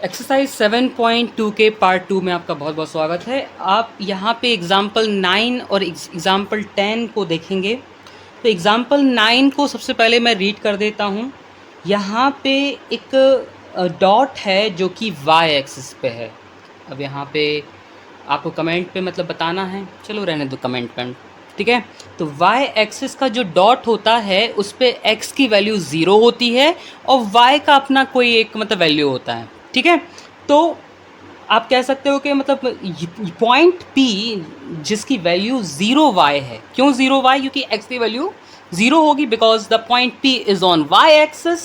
Exercise 7.2 के part 2 में आपका बहुत बहुत स्वागत है। आप यहाँ पे एग्जाम्पल 9 और एग्जाम्पल 10 को देखेंगे। तो एग्जाम्पल 9 को सबसे पहले मैं रीड कर देता हूँ। यहाँ पे एक डॉट है जो कि वाई एक्सिस पे है। अब यहाँ पे आपको कमेंट पे मतलब बताना है, चलो रहने दो कमेंट पे, ठीक है। तो वाई एक्सिस का जो डॉट होता है उस पर एक्स की वैल्यू 0 होती है और वाई का अपना कोई एक मतलब वैल्यू होता है, ठीक है। तो आप कह सकते हो कि मतलब पॉइंट पी जिसकी वैल्यू 0 वाई है। क्यों 0 वाई? क्योंकि एक्स की वैल्यू 0 होगी because the point P is on Y axis.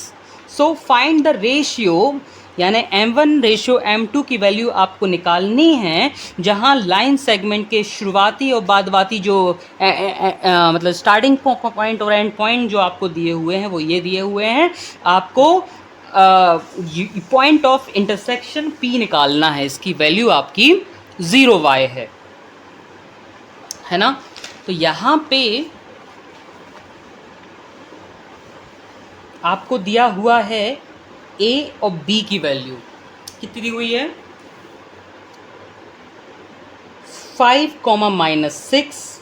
So find the ratio, यानी m1 रेशियो m2 की वैल्यू आपको निकालनी है, जहां लाइन सेगमेंट के शुरुआती और बादवाती जो मतलब स्टार्टिंग पॉइंट और एंड पॉइंट जो आपको दिए हुए हैं वो ये दिए हुए हैं। आपको पॉइंट ऑफ इंटरसेक्शन P निकालना है, इसकी वैल्यू आपकी 0 y है ना। तो यहाँ पे आपको दिया हुआ है A और B की वैल्यू कितनी दी हुई है? 5, -6,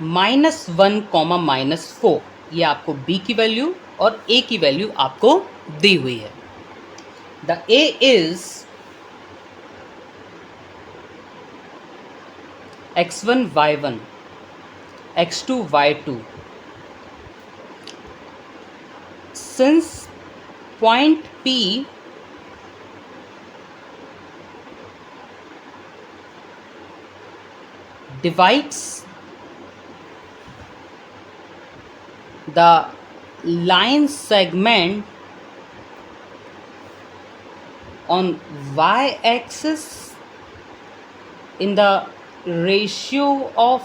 -1, -4। ये आपको B की वैल्यू और A की वैल्यू आपको दी हुई है। The A is x1 y1, x2 y2। Since point P divides the line segment on y-axis in the ratio of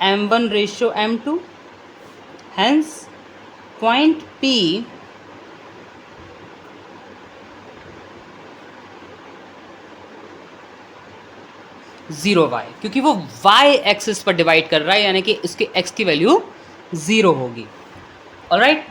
m1 ratio m2, hence point P zero Y, क्योंकि वो Y axis पर divide कर रहा है, यानी कि इसके x की वैल्यू 0 होगी। ऑलराइट,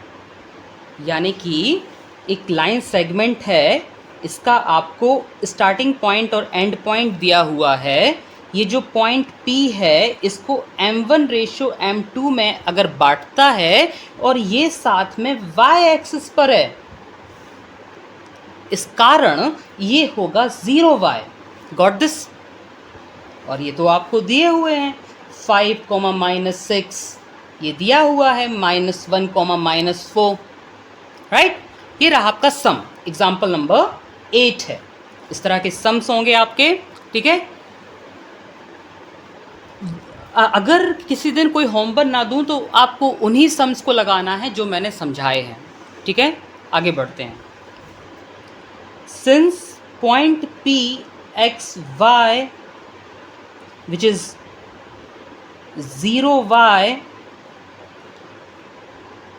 यानी कि एक लाइन सेगमेंट है, इसका आपको स्टार्टिंग पॉइंट और एंड पॉइंट दिया हुआ है। ये जो पॉइंट P है इसको m1 रेशियो m2 में अगर बांटता है और ये साथ में y एक्सिस पर है, इस कारण ये होगा 0 y। Got this? और ये तो आपको दिए हुए हैं 5, -6, ये दिया हुआ है -1, -4, राइट। ये रहा आपका सम। एग्जाम्पल नंबर 8 है। इस तरह के सम्स होंगे आपके, ठीक है। अगर किसी दिन कोई होमवर्क ना दूं तो आपको उन्हीं सम्स को लगाना है जो मैंने समझाए हैं, ठीक है। आगे बढ़ते हैं। Since point P x y which is 0 y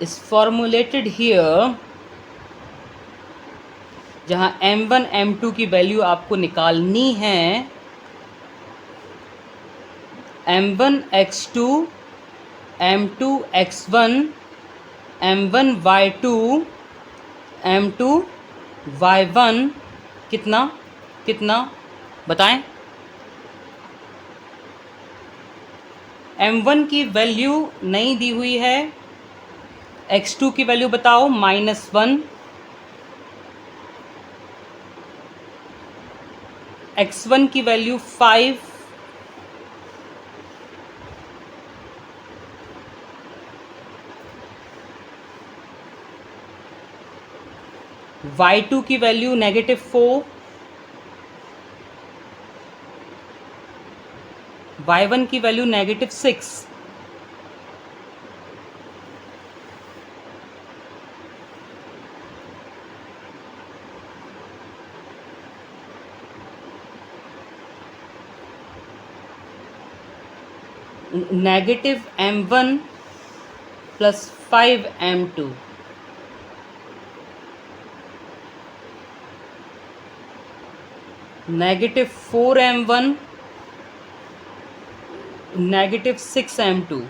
is formulated here, जहां m1 m2 की वैल्यू आपको निकालनी है, m1 x2, m2 x1, m1 y2, m2 y1, कितना कितना बताएं? m1 की वैल्यू नहीं दी हुई है, x2 की वैल्यू बताओ -1, x1 की वैल्यू 5, y2 की वैल्यू -4, y1 की value -6। -m1 + 5m2, -4m1, -6m2,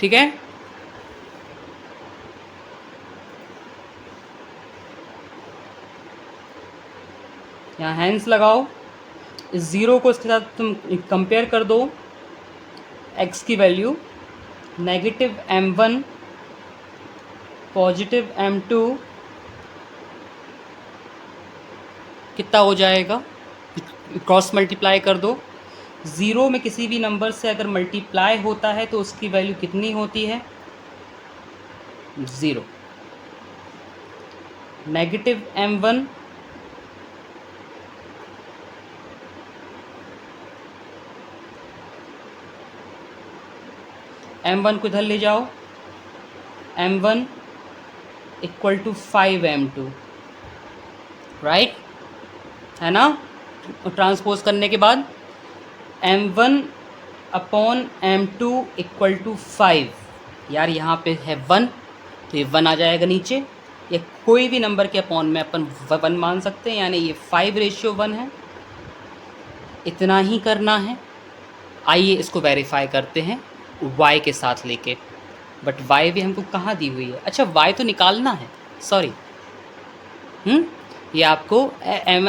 ठीक है, यहाँ हैंस लगाओ, इस ज़ीरो को इसके साथ तुम कंपेयर कर दो, x की वैल्यू -m1 +m2 कितना हो जाएगा, क्रॉस मल्टीप्लाई कर दो। ज़ीरो में किसी भी नंबर से अगर मल्टीप्लाई होता है तो उसकी वैल्यू कितनी होती है, 0। -m1 m1 को इधर ले जाओ, m1 = 5m2, राइट है ना। ट्रांसपोज करने के बाद m1/m2 = 5, यार यहाँ पे है 1 तो ये 1 आ जाएगा नीचे, या कोई भी नंबर के अपॉन में अपन 1 मान सकते हैं, यानी ये 5:1 है। इतना ही करना है। आइए इसको वेरीफाई करते हैं y के साथ लेके, बट y भी हमको कहाँ दी हुई है, अच्छा y तो निकालना है, सॉरी, ये आपको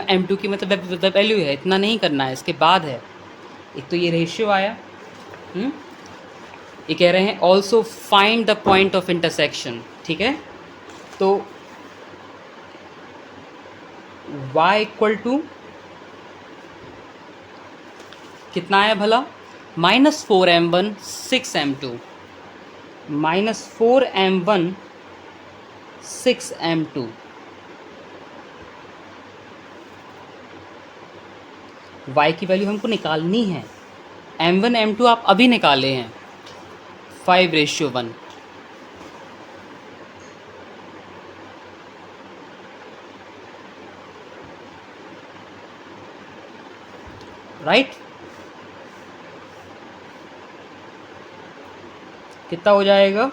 m2 की मतलब वैल्यू है, इतना नहीं करना है, इसके बाद है। एक तो ये रेशियो आया, ये कह रहे हैं also find the point of intersection, ठीक है। तो y = कितना है भला, -4m1 6m2, -4m1 6m2, y की वैल्यू हमको निकालनी है। m1 m2 आप अभी निकाले हैं, 5:1, राइट। कितना हो जाएगा,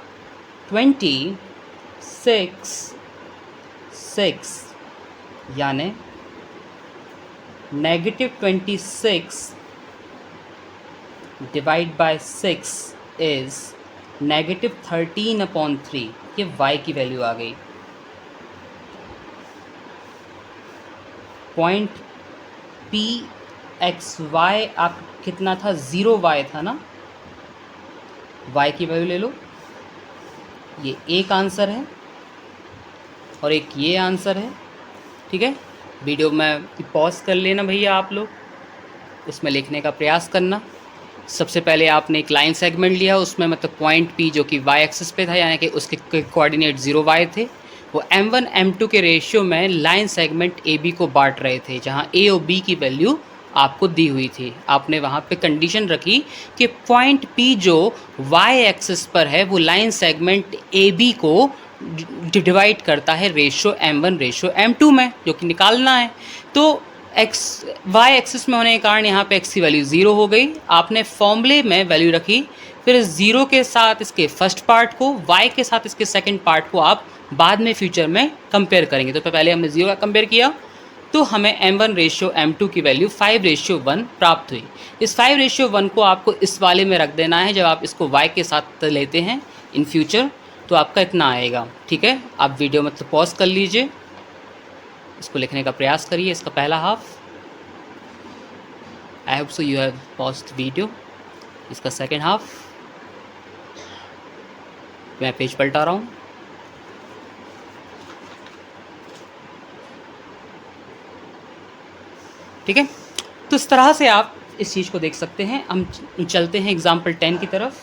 26/6, यानी -26 / 6 इज़ -13/3, ये y की वैल्यू आ गई। पॉइंट P(x,y) आप कितना था, 0y था ना, y की वैल्यू ले लो, ये एक आंसर है और एक ये आंसर है, ठीक है। वीडियो में पॉज कर लेना भैया आप लोग, उसमें लिखने का प्रयास करना। सबसे पहले आपने एक लाइन सेगमेंट लिया, उसमें मतलब पॉइंट P जो कि y एक्सिस पे था, यानी कि उसके कोऑर्डिनेट 0y थे, वो m1 m2 के रेशियो में लाइन सेगमेंट AB को बांट रहे थे, जहाँ A और B की वैल्यू आपको दी हुई थी। आपने वहाँ पे कंडीशन रखी कि पॉइंट P जो y एक्सिस पर है वो लाइन सेगमेंट AB को डिवाइड करता है रेशियो m1:m2 में, जो कि निकालना है। तो y एक्सिस में होने के कारण यहाँ पे x की वैल्यू 0 हो गई। आपने फॉर्मूले में वैल्यू रखी, फिर 0 के साथ इसके फर्स्ट पार्ट को, y के साथ इसके सेकंड पार्ट को आप बाद में फ्यूचर में कंपेयर करेंगे। तो पहले हमने 0 का कंपेयर किया, तो हमें m1:m2 की वैल्यू 5:1 प्राप्त हुई। इस 5:1 को आपको इस वाले में रख देना है। जब आप इसको y के साथ लेते हैं इन फ्यूचर, तो आपका इतना आएगा, ठीक है। आप वीडियो मतलब पॉज कर लीजिए, इसको लिखने का प्रयास करिए, इसका पहला half. I hope so you have paused video. इसका सेकेंड हाफ, मैं पेज पलटा रहा हूँ। ठीक है, तो इस तरह से आप इस चीज़ को देख सकते हैं। हम चलते हैं एग्जाम्पल 10 की तरफ।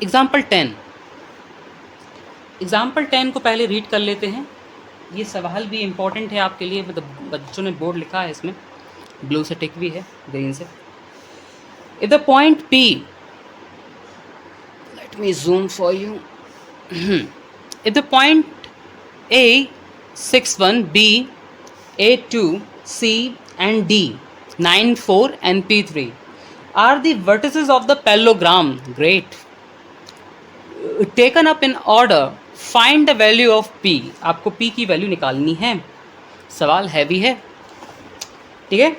एग्जाम्पल 10 को पहले रीड कर लेते हैं। ये सवाल भी इम्पोर्टेंट है आपके लिए, मतलब बच्चों ने बोर्ड लिखा है, इसमें ब्लू से टिक भी है, ग्रीन से। If the point P, let me zoom for you, if the point A 6, 1, B 8, 2, C and D 9, 4 and P3 are the vertices of the parallelogram. Great. Taken up in order, find the value of P. आपको P की value निकालनी है। सवाल heavy है, ठीक है।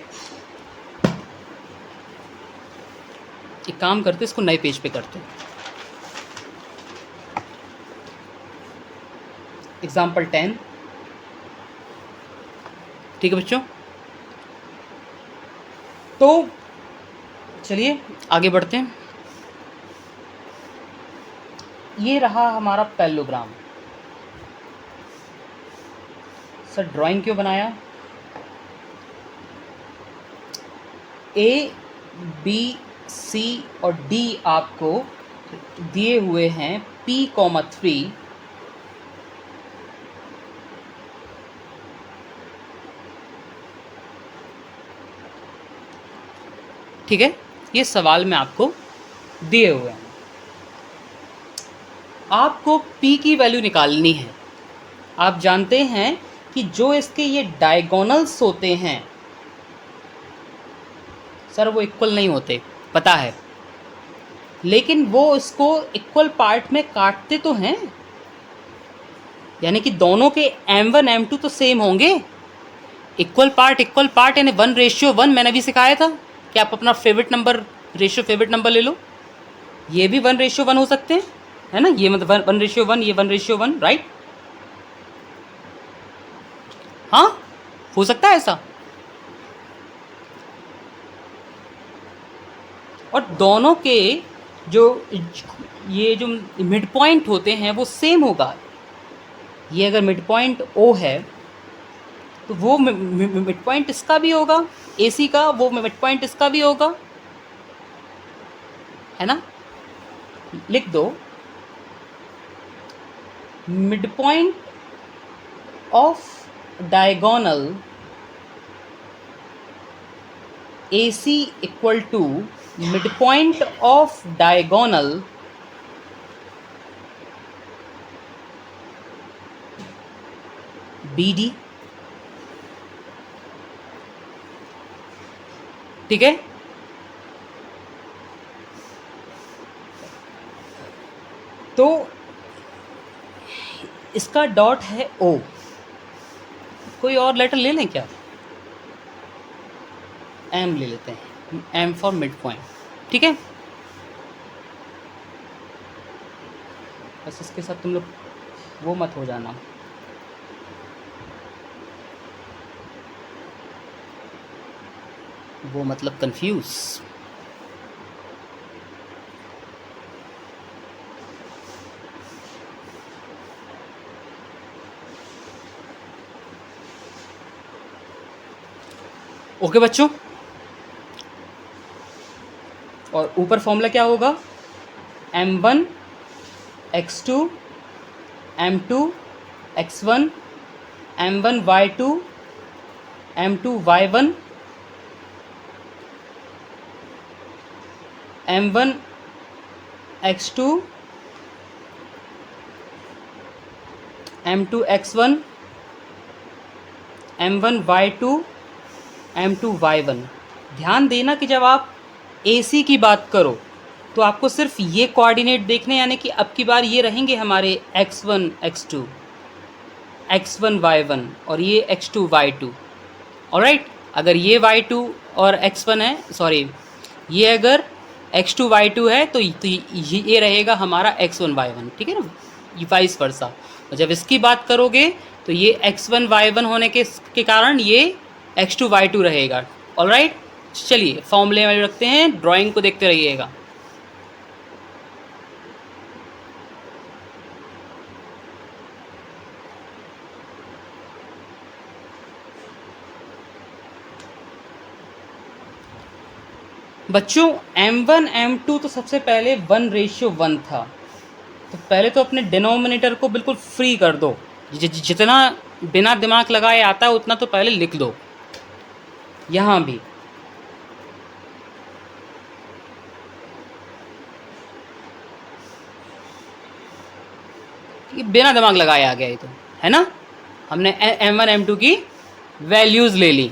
एक काम करते, इसको नए पेज पे करते हैं। एग्जाम्पल 10, ठीक है बच्चों। तो चलिए आगे बढ़ते हैं। ये रहा हमारा पैरेललोग्राम। सर ड्राइंग क्यों बनाया? ए, बी, सी और डी आपको दिए हुए हैं P, 3। ठीक है, ये सवाल में आपको दिए हुए हैं। आपको P की वैल्यू निकालनी है। आप जानते हैं कि जो इसके ये डायगोनल्स होते हैं सर वो इक्वल नहीं होते, पता है, लेकिन वो इसको इक्वल पार्ट में काटते तो हैं, यानी कि दोनों के m1 m2 तो सेम होंगे। इक्वल पार्ट यानी 1:1। मैंने भी सिखाया था कि आप अपना फेवरेट नंबर ले लो। ये भी 1:1 हो सकते हैं, है ना। ये मतलब 1:1, ये 1:1, राइट। हाँ, हो सकता है ऐसा। और दोनों के जो मिड पॉइंट होते हैं वो सेम होगा। ये अगर मिड पॉइंट O है तो वो मिड पॉइंट इसका भी होगा, AC का वो मिड पॉइंट इसका भी होगा, है ना। लिख दो, mid point of diagonal AC equal to mid point of diagonal BD। ठीक है, तो इसका डॉट है O। कोई और लेटर ले लें क्या? M ले लेते हैं, M फॉर मिड पॉइंट। ठीक है, बस इसके साथ तुम लोग वो मत हो जाना। वो मतलब कंफ्यूज। ओके बच्चों, और ऊपर फॉर्मूला क्या होगा? m1 x2 m2 x1 m1 y2 m2 y1 m1 x2 m2 x1 m1 y2 m2 y1। ध्यान देना कि जब आप AC की बात करो तो आपको सिर्फ ये कोऑर्डिनेट देखने, यानी कि अब की बार ये रहेंगे हमारे x1 x2 x1 y1 और ये x2 y2। ऑलराइट, अगर ये y2 और x1 है, सॉरी ये अगर x2 y2 है तो ये रहेगा हमारा x1 y1। ठीक है ना, ये वाइस वर्सा। और जब इसकी बात करोगे तो ये x1 y1 होने के कारण ये x2 y2 रहेगा। ऑलराइट, चलिए फॉर्मूले में रखते हैं, ड्राइंग को देखते रहिएगा। बच्चों m1 m2 तो सबसे पहले 1:1 था, तो पहले तो अपने डिनोमिनेटर को बिल्कुल फ्री कर दो। जितना बिना दिमाग लगाए आता है उतना तो पहले लिख दो। यहाँ भी ये बिना दिमाग लगाए आ गया, ये तो है ना। हमने m1 m2 की वैल्यूज़ ले ली।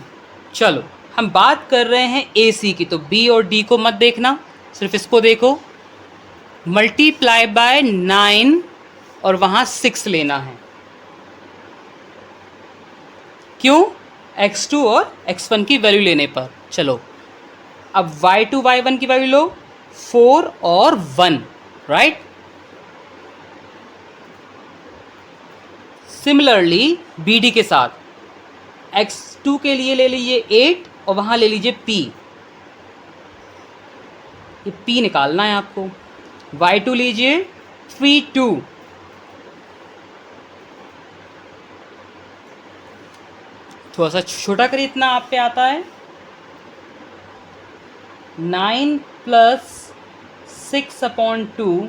चलो हम बात कर रहे हैं AC की, तो B और D को मत देखना, सिर्फ इसको देखो। मल्टीप्लाई बाय 9 और वहाँ 6 लेना है। क्यों? x2 और x1 की वैल्यू लेने पर। चलो अब y2 y1 की वैल्यू लो, 4 और 1, राइट। सिमिलरली BD के साथ x2 के लिए ले लीजिए 8 और वहां ले लीजिए p, ये p निकालना है आपको। y2 लीजिए 3 2, थोड़ा सा छोटा करिए, इतना आप पे आता है। 9 प्लस 6/2,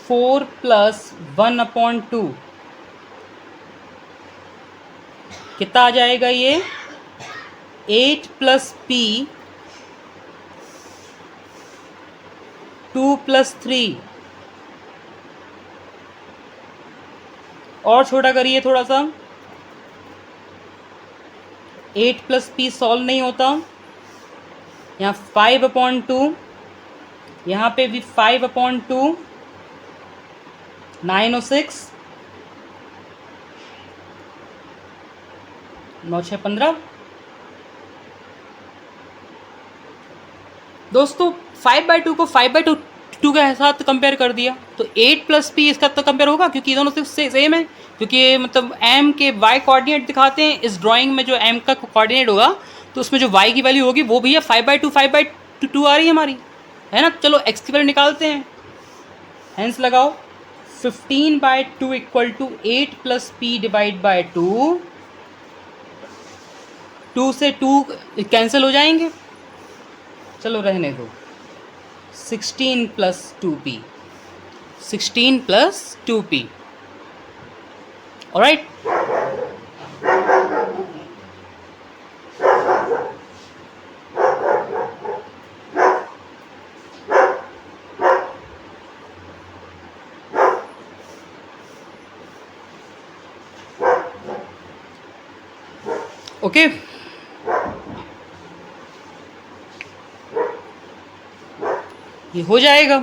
4 प्लस 1/2, कितना आ जाएगा ये? 8 प्लस p, 2 प्लस 3, और छोटा करिए थोड़ा सा। 8 प्लस p सॉल्व नहीं होता, यहाँ 5/2, यहाँ पे भी 5/2, 9 और 6, 9 6 15। दोस्तों 5/2 को 5/2 के साथ कंपेयर कर दिया, तो 8 प्लस p इसका तो कंपेयर होगा, क्योंकि दोनों से सेम है, क्योंकि ये मतलब m के y कोऑर्डिनेट दिखाते हैं। इस ड्राइंग में जो m का कोऑर्डिनेट होगा तो उसमें जो y की वैल्यू होगी वो भी है 5/2 आ रही है हमारी, है ना। चलो x की वैल्यू निकालते हैं, हेंस लगाओ 15/2 equal to 8 plus p divide by 2, 2 से 2 कैंसिल हो जाएंगे, चलो रहने दो। 16 plus 2p, 16 plus 2p, alright. Okay, ये हो जाएगा।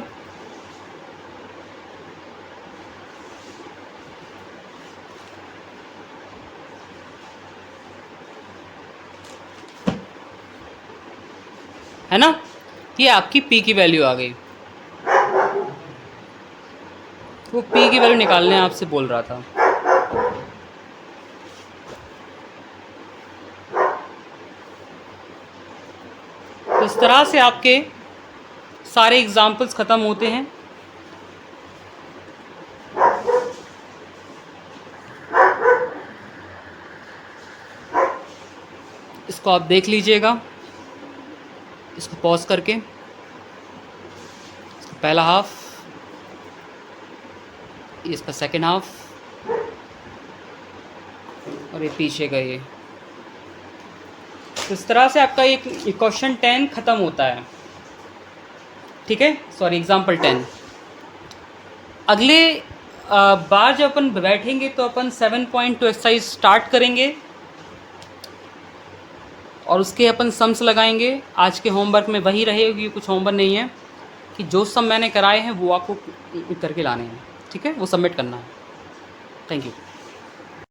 है ना, ये आपकी p की वैल्यू आ गई। वो p की वैल्यू निकालने आपसे बोल रहा था। तो इस तरह से आपके सारे एग्जाम्पल्स ख़त्म होते हैं। इसको आप देख लीजिएगा, इसको पॉज करके, इसका पहला हाफ, इसका सेकेंड हाफ, और ये पीछे का ये। तो इस तरह से आपका एक क्वेश्चन 10 ख़त्म होता है, ठीक है। Sorry, example 10। अगले बार जब अपन बैठेंगे तो अपन 7.2 एक्सरसाइज स्टार्ट करेंगे और उसके अपन सम्स लगाएंगे। आज के होमवर्क में वही रहेगी, कुछ होमवर्क नहीं है, कि जो सम मैंने कराए हैं वो आपको करके लाने हैं, ठीक है, वो सबमिट करना है। Thank you.